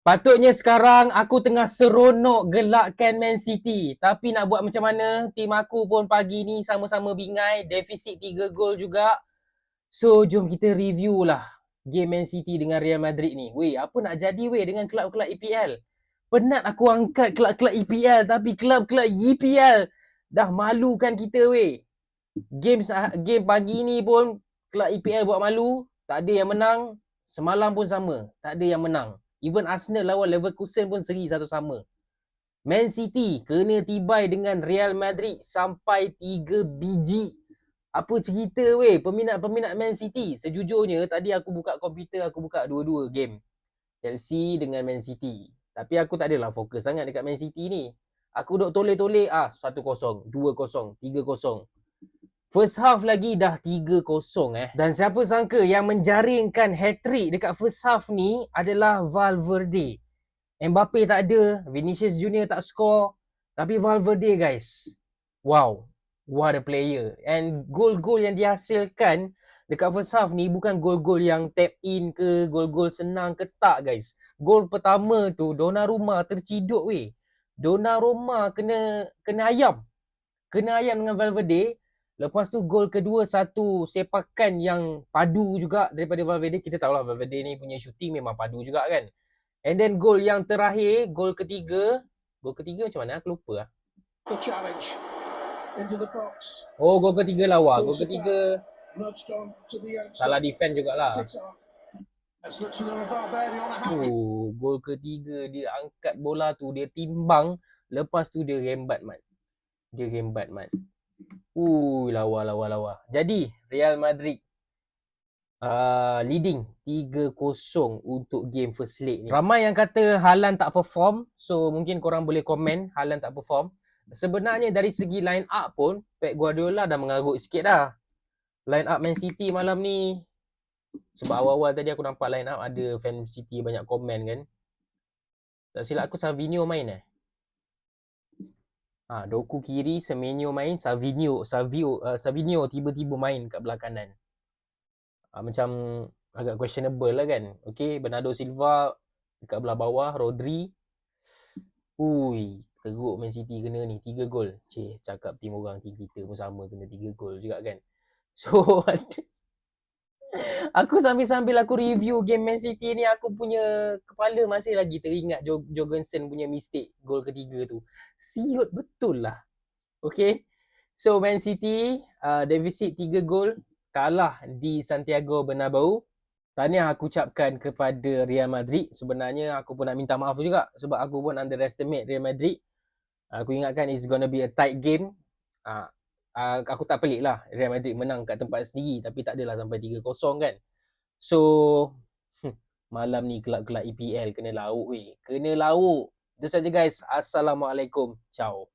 Patutnya sekarang aku tengah seronok gelakkan Man City. Tapi nak buat macam mana, tim aku pun pagi ni sama-sama bingai. Defisit 3 gol juga. So, jom kita review lah game Man City dengan Real Madrid ni. Weh, apa nak jadi weh dengan kelab-kelab EPL? Penat aku angkat kelab-kelab EPL tapi kelab-kelab EPL dah malukan kita weh. Game pagi ni pun kelab EPL buat malu. Tak ada yang menang. Semalam pun sama. Tak ada yang menang. Even Arsenal lawan Leverkusen pun seri satu sama. Man City kena tibai dengan Real Madrid sampai 3 biji. Apa cerita weh peminat-peminat Man City? Sejujurnya tadi aku buka komputer, aku buka dua-dua game. Chelsea dengan Man City. Tapi aku tak adalah fokus sangat dekat Man City ni. Aku duk toleh-toleh 1-0, 2-0, 3-0. First half lagi dah 3-0 Dan siapa sangka yang menjaringkan hat-trick dekat first half ni adalah Valverde. Mbappe tak ada, Vinicius Junior tak score. Tapi Valverde guys, wow, what a player. And gol-gol yang dihasilkan dekat first half ni bukan gol-gol yang tap in ke, gol-gol senang ke, tak guys. Gol pertama tu Donnarumma terciduk weh. Donnarumma kena ayam. Kena ayam dengan Valverde. Lepas tu gol kedua satu sepakan yang padu juga daripada Valverde. Kita tahulah Valverde ni punya shooting memang padu juga kan. And then gol yang terakhir, gol ketiga macam mana aku lupa lah. Oh, gol ketiga lawa. Gol ketiga salah defend jugalah. Gol ketiga dia angkat bola tu, dia timbang, lepas tu dia rembat mat. Lawa. Jadi Real Madrid leading 3-0 untuk game first leg ni. Ramai yang kata Haaland tak perform. So mungkin korang boleh komen Haaland tak perform. Sebenarnya dari segi line up pun Pep Guardiola dah mengarut sikit dah. Line up Man City malam ni, sebab awal-awal tadi aku nampak line up ada fan City banyak komen kan. Tak silap aku Savinho main Doku kiri, Semenyo main, Savinho tiba-tiba main kat belah kanan. Macam agak questionable lah kan. Okay, Bernardo Silva dekat belah bawah, Rodri. Teruk Man City kena ni 3 gol. Cakap tim orang, tim kita pun sama kena 3 gol juga kan. So aku sambil-sambil aku review game Man City ni, aku punya kepala masih lagi teringat Jorgensen punya mistake gol ketiga tu. Siut betul lah. Okay, so Man City defisit 3 gol, kalah di Santiago Bernabeu. Tahniah aku ucapkan kepada Real Madrid. Sebenarnya aku pun nak minta maaf juga sebab aku pun underestimate Real Madrid. Aku ingatkan it's gonna be a tight game. Aku tak pelik lah Real Madrid menang kat tempat sendiri, tapi tak adalah sampai 3-0 kan. So malam ni kelab-kelab EPL kena lauk weh. Kena lauk. Itu saja guys. Assalamualaikum. Ciao.